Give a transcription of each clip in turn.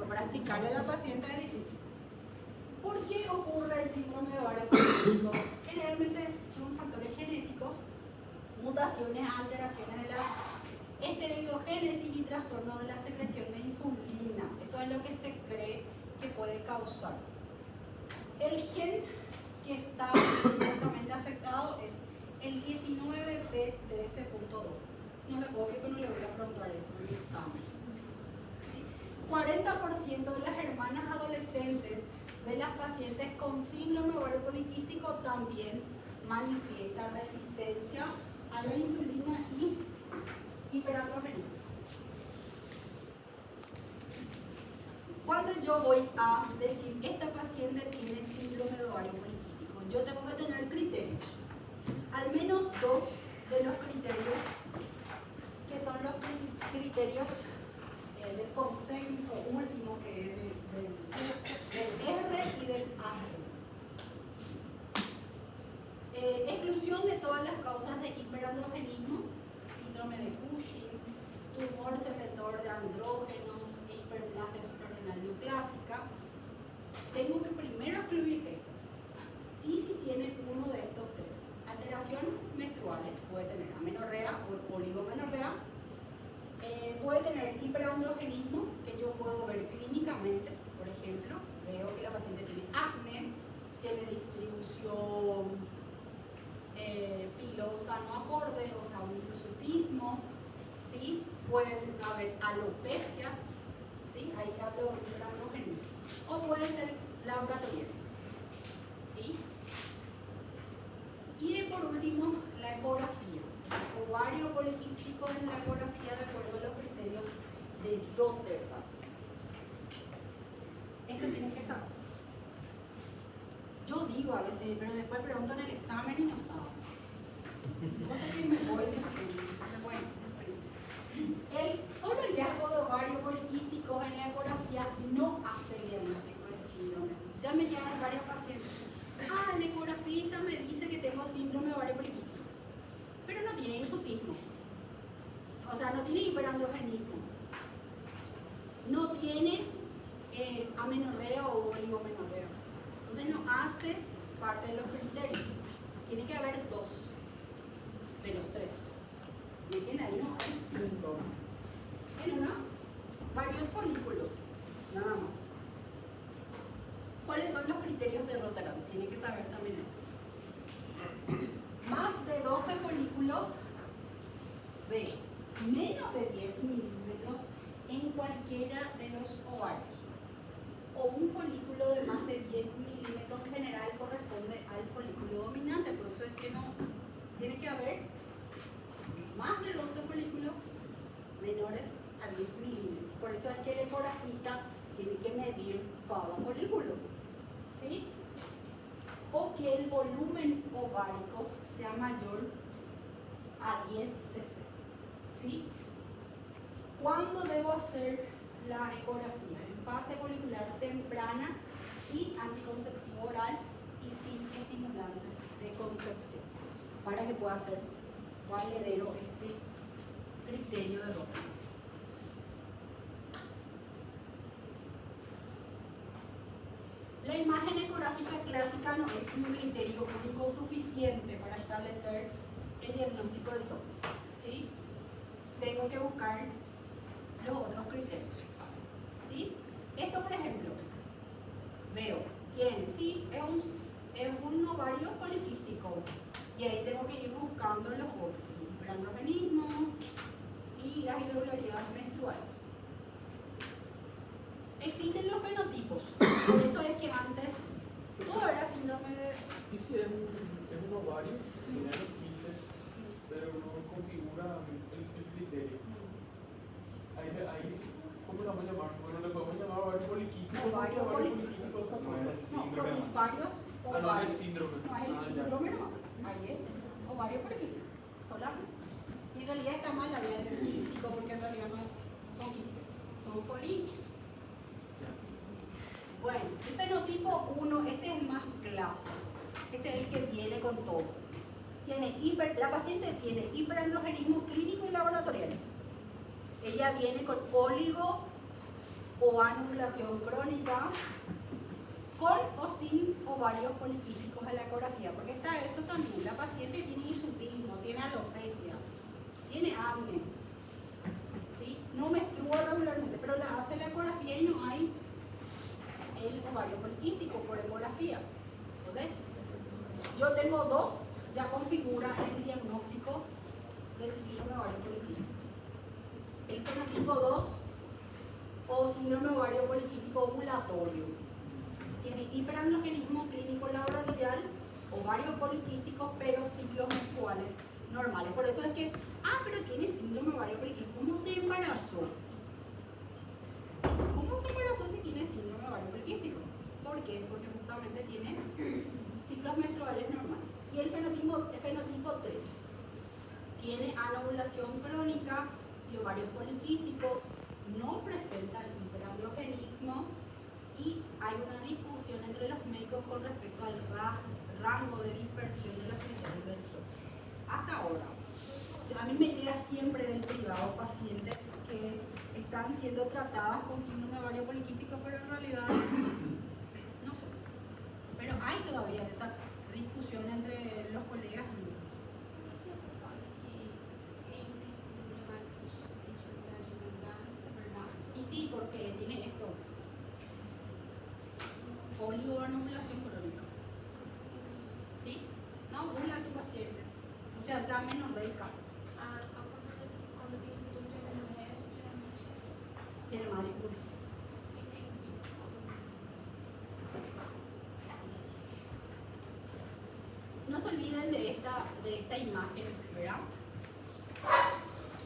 poliquístico, para explicarle a la paciente es difícil. ¿Por qué ocurre el síndrome de ovario poliquístico? Generalmente son factores genéticos, mutaciones, alteraciones de la esteroidogénesis y trastorno de la secreción de insulina. Eso es lo que se cree que puede causar. El gen que está directamente afectado es el 19p13.2. No le obvio que no le voy a preguntar esto en el examen. ¿Sí? 40% de las hermanas adolescentes de las pacientes con síndrome ovario poliquístico también manifiestan resistencia a la insulina y hiperandrogenismo. Cuando yo voy a decir esta paciente tiene síndrome de ovario poliquístico, yo tengo que tener criterios. Al menos dos de los criterios, que son los criterios del consenso último, que es del R y del AR. Exclusión de todas las causas de hiperandrogenismo, síndrome de Cushing, tumor secretor de andrógenos, hiperplasia suprarrenal neoplásica. Tengo que primero excluir esto. Y si tiene uno de estos tres, alteraciones menstruales, puede tener amenorrea o oligomenorrea, puede tener hiperandrogenismo, que yo puedo ver clínicamente. Por ejemplo, veo que la paciente tiene acné, tiene distribución pilosa no acorde, o sea, un hirsutismo, ¿sí? Puede haber alopecia, ¿sí? Ahí hablo de hiperandrogenismo. O puede ser laboratorial, ¿sí? Y por último, la ecografía. Ovario poliquístico en la ecografía de acuerdo a los criterios de Rotterdam. Esto tienes que saber. Yo digo a veces, pero después pregunto en el examen y no saben. No sé qué me voy diciendo. Bueno, solo el hallazgo de ovario poliquístico en la ecografía no hace diagnóstico de síndrome. Ya me llegan varios pacientes. El ecografista me dice que tengo síndrome de ovario poliquístico, pero no tiene hirsutismo, o sea, no tiene hiperandrogenismo, no tiene amenorrea o oligomenorrea. Entonces no hace parte de los criterios. Tiene que haber dos de los tres. ¿Me entienden? Ahí no hay síndrome. En una, varios folículos, nada más. ¿Cuáles son los criterios de Rotterdam? Tiene que saber también esto. Más de 12 folículos, B, menos de 10 milímetros en cualquiera de los ovarios. O un folículo de más de 10 milímetros en general corresponde al folículo dominante, por eso es que no tiene que haber más de 12 folículos menores a 10 milímetros. Por eso es que el ecografista tiene que medir cada folículo, ¿sí? O que el volumen ovárico sea mayor a 10 cc, ¿sí? ¿Cuándo debo hacer la ecografía? En fase folicular temprana, sin anticonceptivo oral y sin estimulantes de concepción, para que pueda ser valedero este criterio de Rotterdam. La imagen ecográfica clásica no es un criterio único suficiente para establecer el diagnóstico de SOP, ¿sí? Tengo que buscar los otros criterios, ¿sí? Esto, por ejemplo, veo, tiene, sí, es un ovario poliquístico, y ahí tengo que ir buscando los otros, el hiperandrogenismo y las irregularidades menstruales. Existen los fenotipos, por eso es que antes todo era síndrome de... ¿Y si es un ovario, tiene los quistes, pero no configura el criterio? Ahí, ¿cómo lo vamos a llamar? Bueno, le podemos llamar ovario poliquístico. Ovario poliquístico. Otra cosa. No, varios ovarios. No es el síndrome. No es el síndrome nomás. Ahí es ovario poliquístico, solamente. Y en realidad está mal la vida del quístico, porque en realidad no son quistes, son folículos. Bueno, el fenotipo 1, este es el más clásico. Este es el que viene con todo. La paciente tiene hiperandrogenismo clínico y laboratorial. Ella viene con o anovulación crónica, con o sin ovarios poliquísticos a la ecografía, porque está eso también. La paciente tiene hirsutismo, tiene alopecia, tiene acné, ¿sí? No menstrua regularmente, pero la hace la ecografía y no hay el ovario poliquístico por ecografía. Entonces, yo tengo dos, ya configura el diagnóstico del síndrome ovario poliquístico. El fenotipo 2 o síndrome ovario poliquístico ovulatorio tiene hiperandrogenismo clínico laboratorial, ovarios poliquísticos, pero ciclos menstruales normales. Por eso es que, pero tiene síndrome ovario poliquístico. ¿Cómo se embarazó? ¿Cómo se embarazó si tiene síndrome ovario poliquístico? ¿Por qué? Porque justamente tiene ciclos menstruales normales. Y el fenotipo 3 tiene anovulación crónica y ovarios poliquísticos, no presentan hiperandrogenismo y hay una discusión entre los médicos con respecto al rango de dispersión de los criterios del SOP. Hasta ahora, a mí me llega siempre del privado pacientes que están siendo tratadas con síndrome ovario poliquístico, pero en realidad no sé. Pero hay todavía esa discusión entre los colegas. Y sí, porque tiene esto, oligoanovulación crónica. ¿Sí? No, ovula tu paciente. Muchas veces da menorreica. Só quando tem dúvida no resto, geralmente Tiene más dificultad. No se olviden de esta imagen, ¿verdad?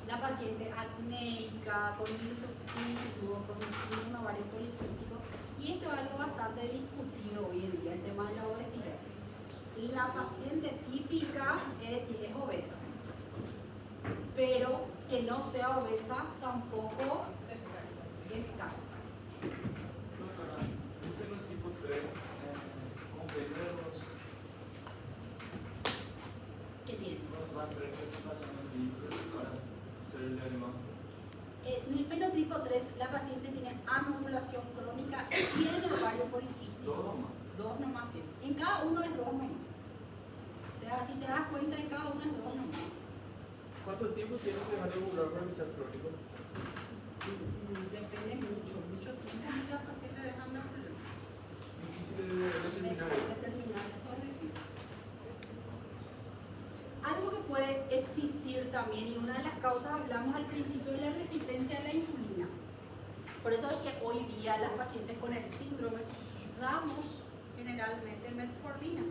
La paciente acnéica, con hirsutismo, con síndrome ovario poliquístico. Y esto es algo bastante discutido hoy en día, el tema de la obesidad. La paciente típica es obesa, pero que no sea obesa tampoco es cara. Doctora, un fenotipo 3 comprende ¿Qué tiene? las tres presentaciones bíblicas para ser el diagnóstico. En el fenotipo 3, la paciente tiene anovulación crónica y tiene ovario poliquístico. Dos nomás. Dos nomás tiene. En cada uno es dos nomás. Si te das cuenta, en cada uno es dos nomás. ¿Cuánto tiempo tiene que dejar de ovular para que sea crónico? Depende mucho tiempo. Muchas pacientes dejan de ovular. Difícil de determinar eso. Determinar eso es difícil. Algo que puede existir también, y una de las causas hablamos al principio, de la resistencia a la insulina. Por eso es que hoy día las pacientes con el síndrome damos generalmente metformina.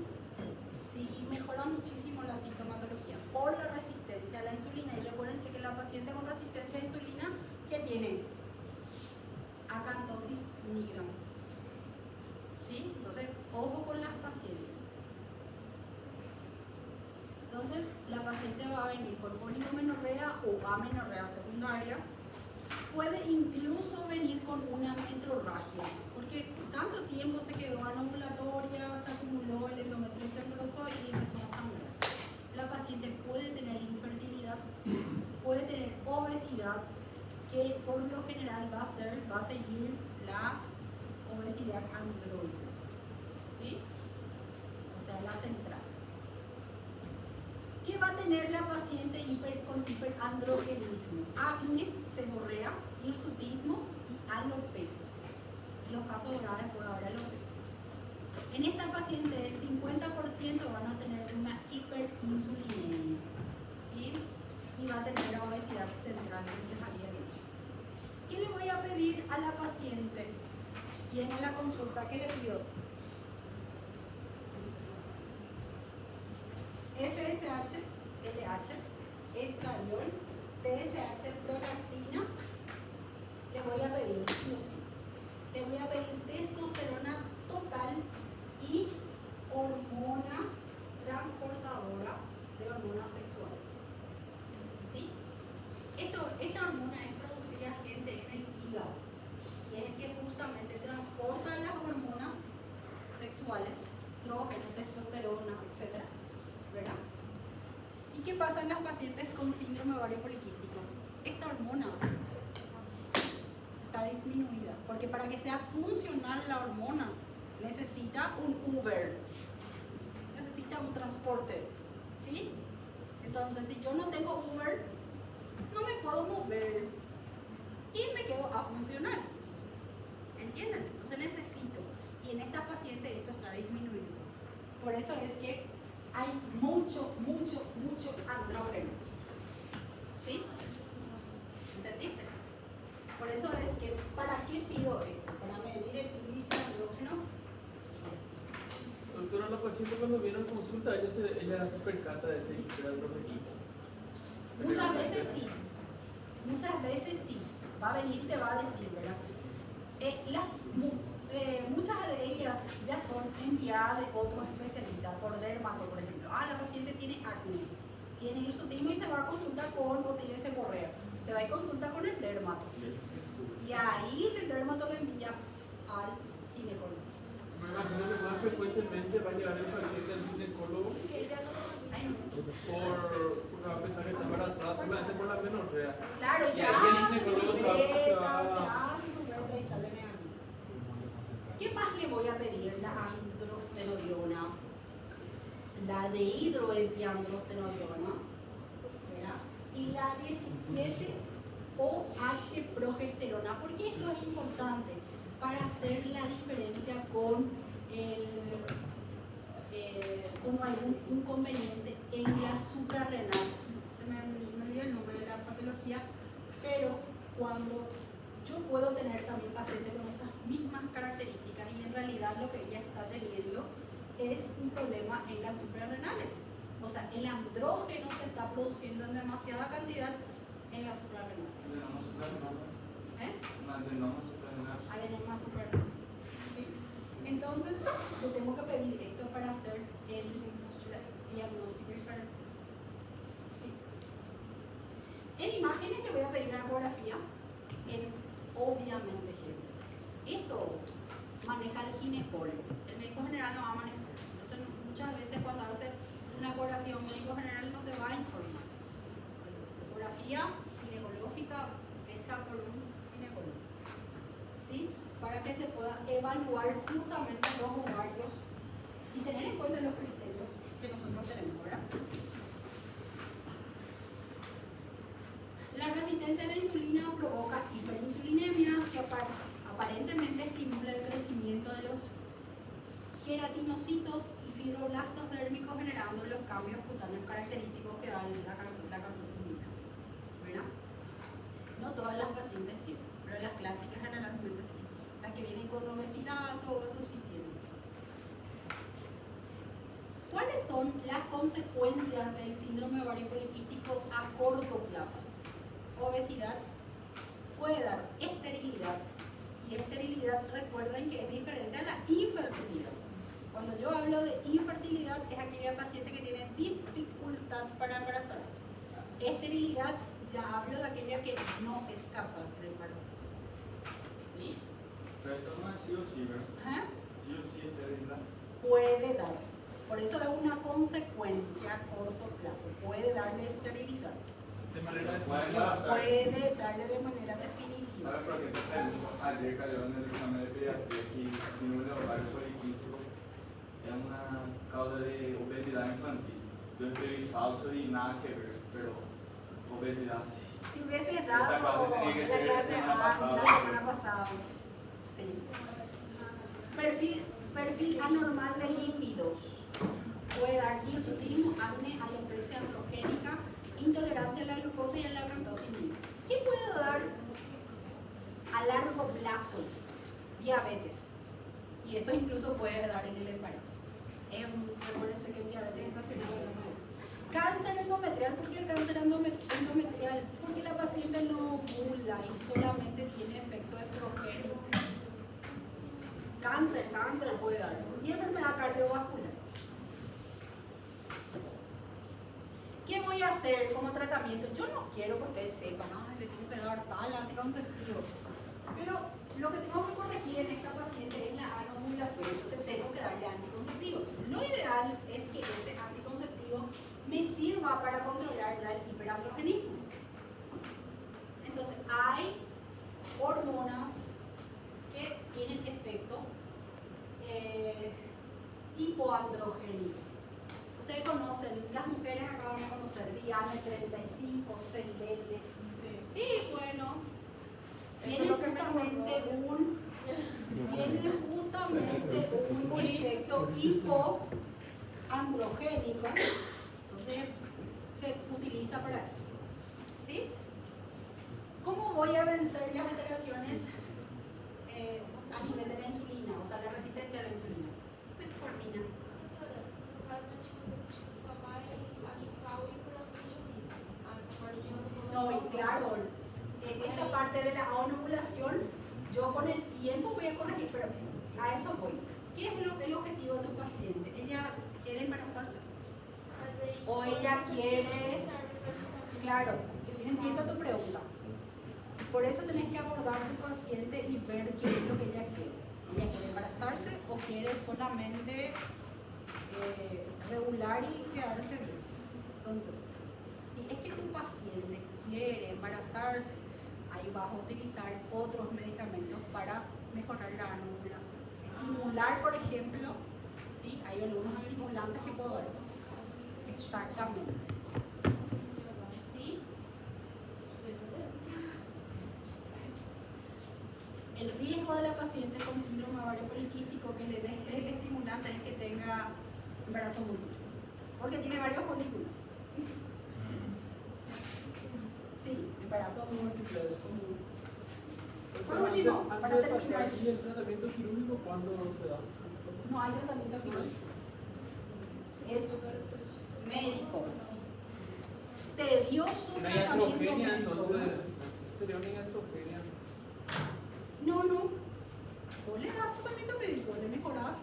¿Sí? Y mejora muchísimo la sintomatología por la resistencia a la insulina. Y recuérdense que la paciente con resistencia a la insulina, ¿qué tiene? Acantosis nigrans. ¿Sí? Entonces, ojo con las pacientes. Entonces, la paciente va a venir con oligomenorrea o amenorrea secundaria. Puede incluso venir con una metrorragia, porque tanto tiempo se quedó anovulatoria, se acumuló el endometrio celuloso y empezó a sangrar. La paciente puede tener infertilidad, puede tener obesidad, que por lo general va a seguir la obesidad androide, ¿sí? O sea, la central. ¿Qué va a tener la paciente con hiperandrogenismo? Acné, seborrea, hirsutismo y alopecia. En los casos graves puede haber alopecia. En esta paciente el 50% van a tener una hiperinsulinemia, ¿sí? Y va a tener la obesidad central, como les había dicho. ¿Qué le voy a pedir a la paciente? Viene a la consulta, ¿qué le pido? FSH, LH, estradiol, TSH, prolactina. Le voy a pedir sí o sí. Le voy a pedir testosterona total y hormona transportadora de hormonas sexuales. ¿Sí? Esta hormona es producida, gente, en el hígado. Y es el que justamente transporta las hormonas sexuales, estrógeno, testosterona, etc. ¿Verdad? ¿Y qué pasa en las pacientes con síndrome ovario poliquístico? Esta hormona está disminuida. Porque para que sea funcional la hormona necesita un Uber, necesita un transporte, ¿sí? Entonces, si yo no tengo Uber, no me puedo mover y me quedo afuncional. ¿Entienden? Entonces necesito. Y en esta paciente esto está disminuyendo. Por eso es que hay mucho andrógeno. ¿Sí? ¿Entendiste? Por eso es que, ¿para qué pido esto? Para medir el índice de andrógenos. Doctora, la paciente cuando viene a consulta, ella se percata de ese hiperandrogenismo. Muchas veces sí. Muchas veces sí. Va a venir y te va a decir, ¿verdad? Muchas de ellas ya son enviadas de otros especialistas, por dermato, por ejemplo. La paciente tiene acné, tiene hirsutismo y se va a consultar con, o tiene seborrea. Se va a consulta con el dermato. Y ahí el dermato le envía al ginecólogo. Me imagino que más frecuentemente va a llegar el paciente al ginecólogo por a pesar de que está embarazada, solamente por la menorrea. Claro, Y se ahí el hace ginecólogo su se va beta, se hace su beta y sale negativo. ¿Qué más le voy a pedir? La androstenodiona, la dehidroepiandrostenodiona, ¿verdad? Y la 17-OH progesterona. ¿Por qué esto es importante? Para hacer la diferencia con algún inconveniente en la suprarrenal. Se me olvidó el nombre de la patología, pero cuando yo puedo tener también pacientes con esas mismas características y en realidad lo que ella está teniendo es un problema en las suprarrenales. O sea, el andrógeno se está produciendo en demasiada cantidad en las suprarrenales. Adenoma suprarrenal. ¿Sí? Entonces, yo tengo que pedir esto para hacer el diagnóstico diferencial. ¿Sí? En imágenes le voy a pedir una ecografía obviamente, gente. Esto maneja el ginecólogo. El médico general no va a manejar. Entonces, muchas veces cuando hace una ecografía, un médico general no te va a informar. Ecografía ginecológica hecha por un ginecólogo. ¿Sí? Para que se pueda evaluar justamente los ovarios y tener en cuenta los criterios que nosotros tenemos, ¿verdad? La resistencia a la insulina provoca hiperinsulinemia que aparentemente estimula el crecimiento de los queratinocitos y fibroblastos dérmicos generando los cambios cutáneos característicos que da la cantosina. ¿Verdad? No todas las pacientes tienen, pero las clásicas generalmente sí. Las que vienen con obesidad, todo eso sí tienen. ¿Cuáles son las consecuencias del síndrome ovario poliquístico a corto plazo? Obesidad, puede dar esterilidad, y esterilidad, recuerden que es diferente a la infertilidad. Cuando yo hablo de infertilidad es aquella paciente que tiene dificultad para embarazarse. Esterilidad, ya hablo de aquella que no es capaz de embarazarse. ¿Sí? Pero esto no es sí o sí, ¿verdad? ¿Ah? Sí o sí esterilidad. Puede dar. Por eso es una consecuencia a corto plazo. Puede darle esterilidad. De manera Puede darle de manera definitiva. ¿Sabes por qué te pregunto? Ayer cayó en el examen de pediatría que el síndrome ovario poliquístico es una causa de obesidad infantil. Yo estoy falso y nada que ver, pero obesidad sí. Si hubiese dado Esta clase tenía que ser la semana pasada. Sí. Perfil anormal de lípidos. Puede dar hirsutismo, acné, alopecia androgénica, intolerancia a la glucosa y a la cantosinina. ¿Qué puede dar a largo plazo? Diabetes. Y esto incluso puede dar en el embarazo. Recuérdense que el diabetes estacional no. Cáncer endometrial, ¿por qué el cáncer endometrial? Porque la paciente no ovula y solamente tiene efecto estrogénico. Cáncer puede dar. Y enfermedad cardiovascular. ¿Qué voy a hacer como tratamiento? Yo no quiero que ustedes sepan, le tengo que dar tal anticonceptivo. Pero lo que tengo que corregir en esta paciente es la anovulación, entonces tengo que darle anticonceptivos. Lo ideal es que este anticonceptivo me sirva para controlar ya el hiperandrogenismo. Entonces, hay hormonas José Lele. Sí. Sí, bueno, Eso es tiene lo que me justamente acordó. un efecto hipoandrogénico, entonces se utiliza para eso. ¿Sí? ¿Cómo voy a vencer las alteraciones a nivel de la insulina, o sea, la resistencia a la insulina? Metformina. Doutora, no caso de você só vai ajustar o hiperandrogenismo. Essa parte de No, anovulação. y claro, esta parte de la anovulación, yo con el tiempo voy a corregir, pero a eso voy. ¿Qué es el objetivo de tu paciente? ¿Ella quiere embarazarse? Mas aí, O tipo, ella esse quiere- objetivo serve pra justamente Claro, esse entiendo lado. tu pregunta. Por eso tenés que abordar a tu paciente y ver qué es lo que ella quiere. ¿Ella quiere embarazarse o quiere solamente regular y quedarse bien? Entonces, si es que tu paciente quiere embarazarse, ahí vas a utilizar otros medicamentos para mejorar la anovulación. Estimular, por ejemplo, ¿sí? Hay algunos estimulantes que puedo dar. Exactamente. ¿Sí? El riesgo de la paciente con síndrome ovario poliquístico que le des el estimulante es que tenga embarazo múltiple, porque tiene varios folículos. Sí, embarazo múltiple es común. Por último, para Antes de pasar terminar, aquí el tratamiento quirúrgico, ¿cuándo se da? no hay tratamiento quirúrgico. Es médico. Tedioso Una tratamiento iatrogenia, médico. entonces sería una iatrogenia. No. Vos le das tratamiento médico, le mejoras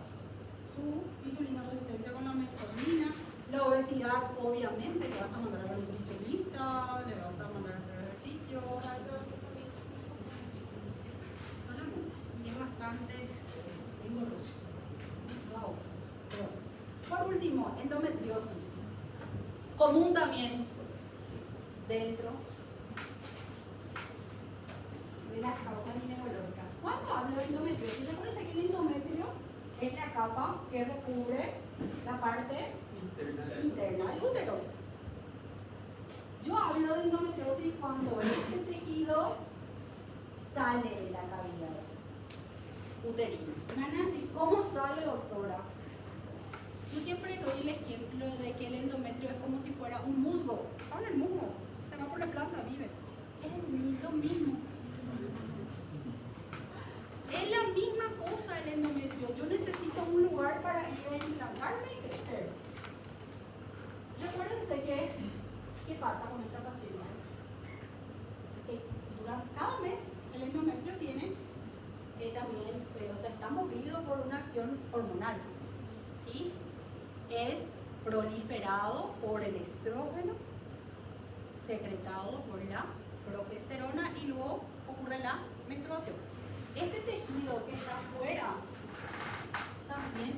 su insulina resistencia con la metformina. La obesidad, obviamente, le vas a mandar a la nutricionista, le vas a mandar a hacer ejercicio. Mas é um tratamento sintomático. Solamente. Y es bastante engorroso. Wow. Por último, endometriosis. Común también dentro de las causas ginecológicas. Cuando hablo de endometriosis, recuerden que el endometrio es la capa que recubre la parte interna del útero. Yo hablo de endometriosis cuando este tejido sale de la cavidad uterina. Me van a decir, ¿cómo sale, doctora? Yo siempre doy el ejemplo de que el endometrio es como si fuera un musgo. ¿Saben el musgo? Se va por la planta, vive. Es lo mismo. Es la misma cosa el endometrio. Yo necesito un lugar para ir a implantarme y crecer. Recuérdense que, ¿qué pasa con esta paciente? Durante cada mes el endometrio tiene también, o sea, está movido por una acción hormonal. ¿Sí? Es proliferado por el estrógeno, secretado por la progesterona y luego ocurre la menstruación. Este tejido que está afuera también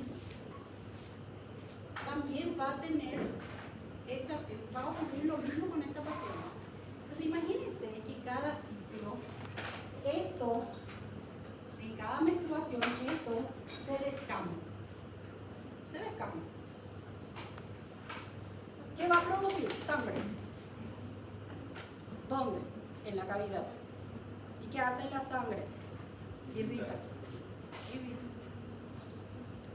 va a tener va a ocurrir lo mismo con esta paciente. Entonces imagínense que cada ciclo, en cada menstruación, esto se descama. ¿Qué va a producir? Sangre. ¿Dónde? En la cavidad. ¿Y qué hace la sangre? Irrita.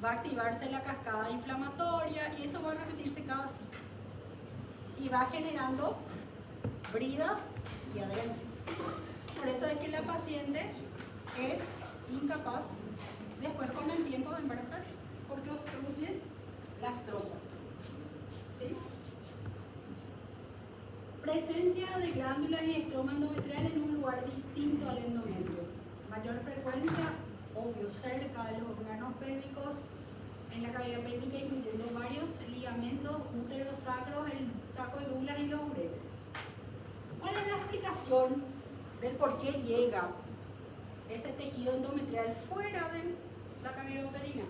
Va a activarse la cascada inflamatoria y eso va a repetirse cada ciclo. Y va generando bridas y adherencias. Por eso es que la paciente es incapaz después con el tiempo de embarazarse, porque obstruye las trompas. ¿Sí? Presencia de glándulas y estroma endometrial en un lugar distinto al endometrio. Mayor frecuencia, obvio, cerca de los órganos pélvicos, en la cavidad pélvica, incluyendo varios ligamentos, úteros sacros, el saco de Douglas y los uréteres. ¿Cuál es la explicación del por qué llega ese tejido endometrial fuera de la cavidad uterina?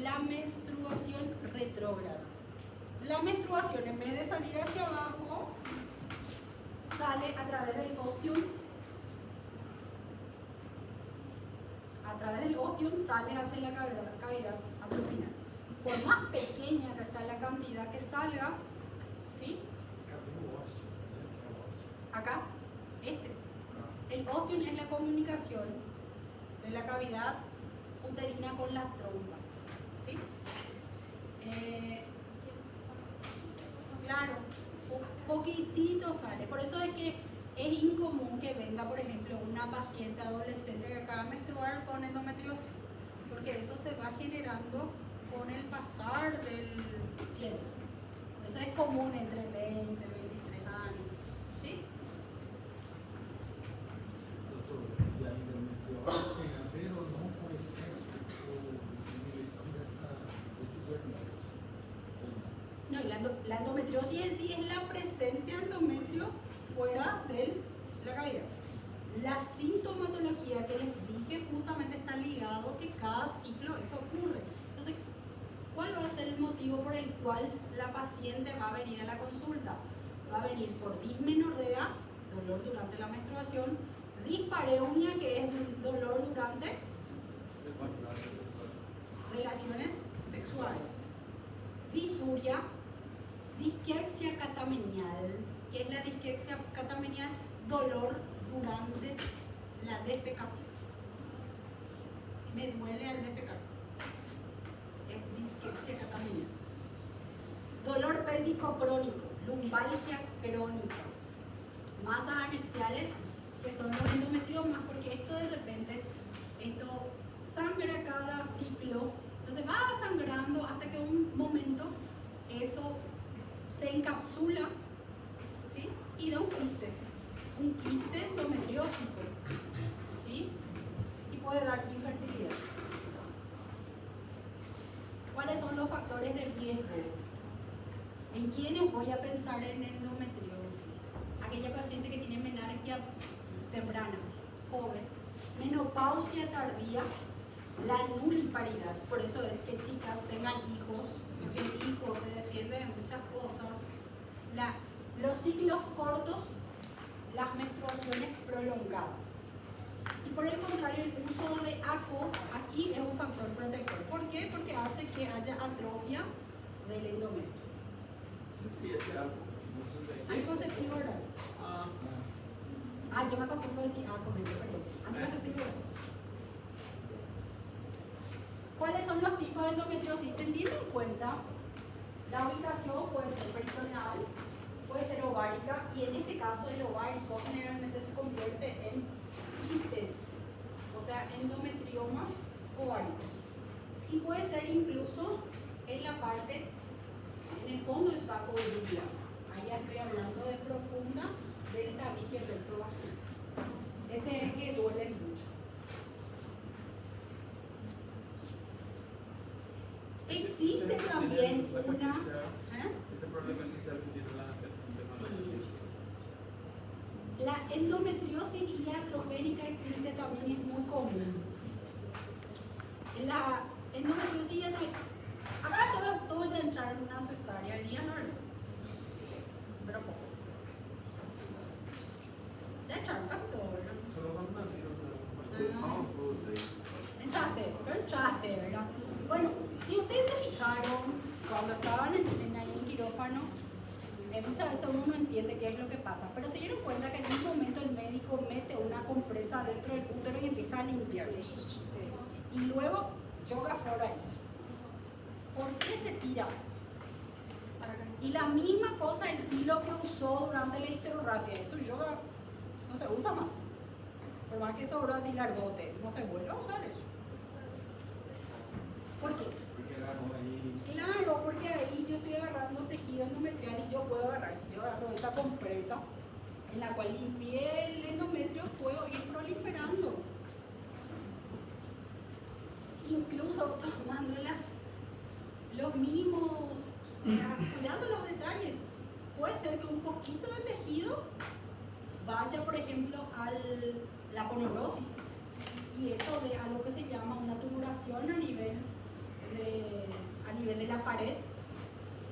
La menstruación retrógrada. La menstruación, en vez de salir hacia abajo, sale a través del ostium. A través del ostium sale hacia la cavidad abdominal. Por más pequeña que sea la cantidad que salga, ¿sí? Acá, el ostium es la comunicación de la cavidad uterina con la trompa, ¿sí? Claro, poquitito sale. Por eso es que es incomún que venga, por ejemplo, una paciente adolescente que acaba de menstruar con endometriosis, porque eso se va generando con el pasar del tiempo. Por eso es común entre 20 y 23 años, ¿sí? Doutor, e a endometriose tem a ver ou não com excesso ou diminuição desses hormônios? No, la endometriosis en sí es la presencia de endometrio fuera de la cavidad. La sintomatología que les dije justamente está ligado que cada ciclo eso ocurre. Entonces, ¿cuál va a ser el motivo por el cual la paciente va a venir a la consulta? Va a venir por dismenorrea, dolor durante la menstruación, dispareunia, que es dolor durante relaciones sexuales, disuria, disquexia catamenial, que es la disquexia catamenial, dolor durante la defecación. Me duele al defecar. Es disquexia catamenial. Dolor pélvico crónico, lumbalgia crónica, masas anexiales, que son los endometriomas, porque esto de repente, esto sangra cada ciclo, entonces va sangrando hasta que un momento eso se encapsula, ¿sí? Y da un quiste endometriósico, ¿sí? Y puede dar infertilidad. ¿Cuáles son los factores de riesgo? ¿En quiénes voy a pensar en endometriosis? Aquella paciente que tiene menarquia temprana, joven, menopausia tardía, la nuliparidad. Por eso es que chicas tengan hijos, porque el hijo te defiende de muchas cosas. Los ciclos cortos, las menstruaciones prolongadas. Y por el contrario, el uso de ACO aquí es un factor protector. ¿Por qué? Porque hace que haya atrofia del endometrio. ¿Qué sería ese algo? Anticonceptivo oral. Yo me acostumbro a decir ACO, perdón. Anticonceptivo oral. ¿Cuáles son los tipos de endometriosis? Teniendo en cuenta, la ubicación puede ser peritoneal, puede ser ovárica, y en este caso el ovárico generalmente se convierte en quistes, o sea, endometriomas ováricos. Y puede ser incluso en la parte, en el fondo del saco de Douglas. Ahí ya estoy hablando de profunda del tabique recto vaginal. Ese es el que duele mucho. Existe también una... Ese problema inicial que tiene la paciente. Sí. La endometriosis iatrogénica existe también, es muy común. La endometriosis iatrogénica... Acá todo ya entrar en una cesárea, el día no, pero poco. Ya entraron casi todo, ¿verdad? Solo cuando nacieron, Entraste, ¿verdad? Bueno, si ustedes se fijaron, cuando estaban ahí en quirófano, muchas veces uno no entiende qué es lo que pasa, pero se dieron cuenta que en un momento el médico mete una compresa dentro del útero y empieza a limpiar. Y luego yoga fuera eso. ¿Por qué se tira? Y la misma cosa, el hilo que usó durante la histerografía, eso yoga no se usa más. Por más que sobró así largote, no se vuelve a usar eso. ¿Por qué? Porque era como ahí. Claro, porque ahí yo estoy agarrando tejido endometrial y yo puedo agarrar, si yo agarro esta compresa en la cual limpié el endometrio, puedo ir proliferando. Incluso tomando los mínimos, cuidando los detalles. Puede ser que un poquito de tejido vaya, por ejemplo, a la poneurosis. Y eso de algo que se llama una tumoración a nivel de la pared,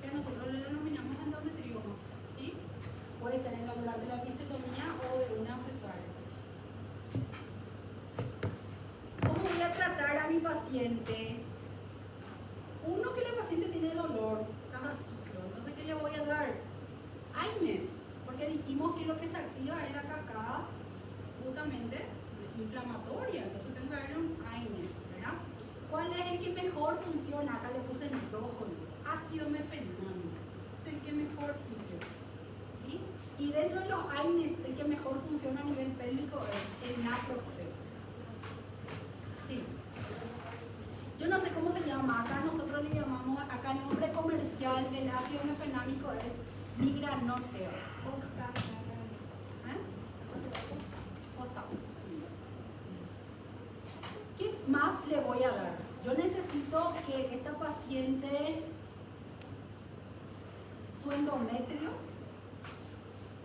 que nosotros le denominamos endometrioma, ¿sí? Puede ser durante la episiotomía o de una cesárea. ¿Cómo voy a tratar a mi paciente? Uno, que la paciente tiene dolor cada ciclo, entonces ¿qué le voy a dar? AINES, porque dijimos sabemos que lo que se activa es la cascada justamente inflamatoria, entonces tengo que darle un AINE, ¿verdad? ¿Cuál es el que mejor funciona? Acá le puse en rojo, ácido mefenamico, es el que mejor funciona, ¿sí? Y dentro de los AINES, el que mejor funciona a nivel pélvico es el naproxeno. Sí. Yo no sé cómo se llama, acá nosotros le llamamos, acá el nombre comercial del ácido mefenámico es migranoteo. ¿Eh? Costa. ¿Qué más le voy a dar? Yo necesito que esta paciente, su endometrio,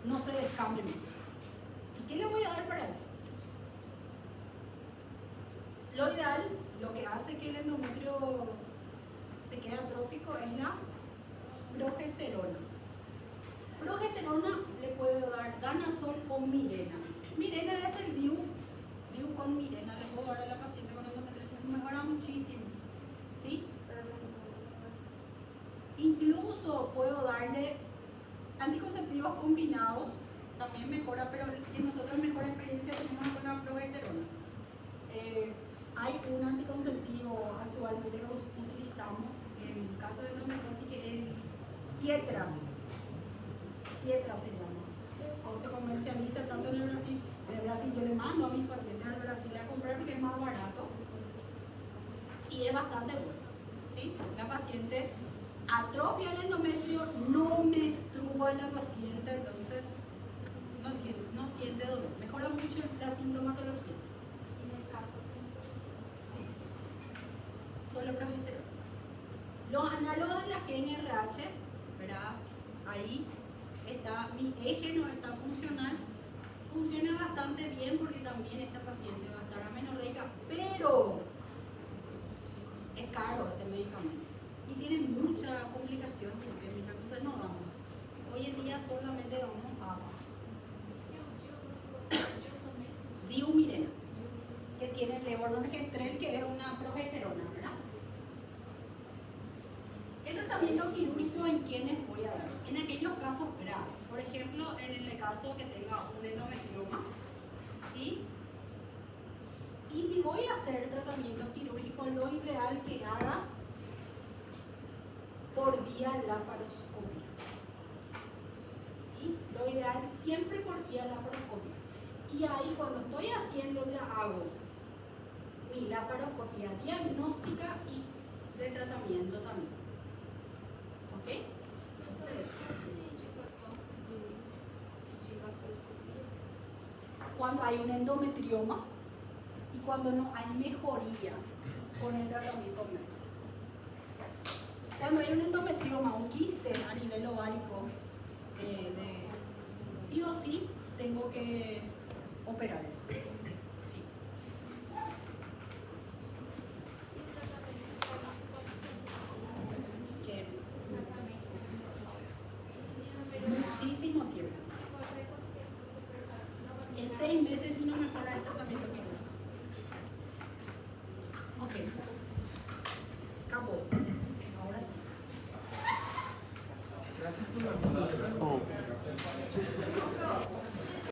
no se descambe más. ¿Y qué le voy a dar para eso? Lo ideal, lo que hace que el endometrio se quede atrófico es la progesterona. Progesterona le puedo dar danazol o Mirena. Mirena es el DIU con Mirena, le puedo dar a la paciente con endometriosis, mejora muchísimo, ¿sí? Incluso puedo darle anticonceptivos combinados, también mejora, pero que nosotros mejor experiencia tenemos con la progesterona. Hay un anticonceptivo actualmente que utilizamos en el caso de endometriosis que es Tietra se llama, o se comercializa tanto en el Brasil. En el Brasil yo le mando a mis pacientes al Brasil a comprar porque es más barato y es bastante bueno, ¿sí? La paciente atrofia el endometrio, no menstrua la paciente, entonces no siente dolor, mejora mucho la sintomatología. En el caso de Sí, solo progesterona. Los análogos de la GnRH, ¿verdad? Ahí está, mi eje no está funcional, funciona bastante bien porque también esta paciente va a estar amenorreica, pero es caro este medicamento y tiene mucha complicación sistémica, entonces no damos. Hoy en día solamente damos agua. Diumirena, que tiene levonorgestrel, que es una progesterona, ¿verdad? El tratamiento quirúrgico, ¿en quiénes voy a dar? En aquellos casos graves, por ejemplo, en el caso que tenga un endometrioma, ¿sí? Y si voy a hacer tratamiento quirúrgico, lo ideal que haga por vía laparoscópica, ¿sí? Lo ideal siempre por vía laparoscópica. Y ahí cuando estoy haciendo ya hago mi laparoscopia diagnóstica y de tratamiento también. ¿Ok? Entonces, ¿cuál sería la indicación de laparoscopia? cuando hay un endometrioma y cuando no hay mejoría con el tratamiento médico. Cuando hay un endometrioma, un quiste a nivel ovárico, sí o sí tengo que operar. Sí. ¿Y el tratamiento para eso? Que Tratamiento. Sí, no, pero muchísimo tiempo. ¿cuánto tiempo se puede estar? En 6 meses y no mejora el tratamiento quirúrgico. Ok.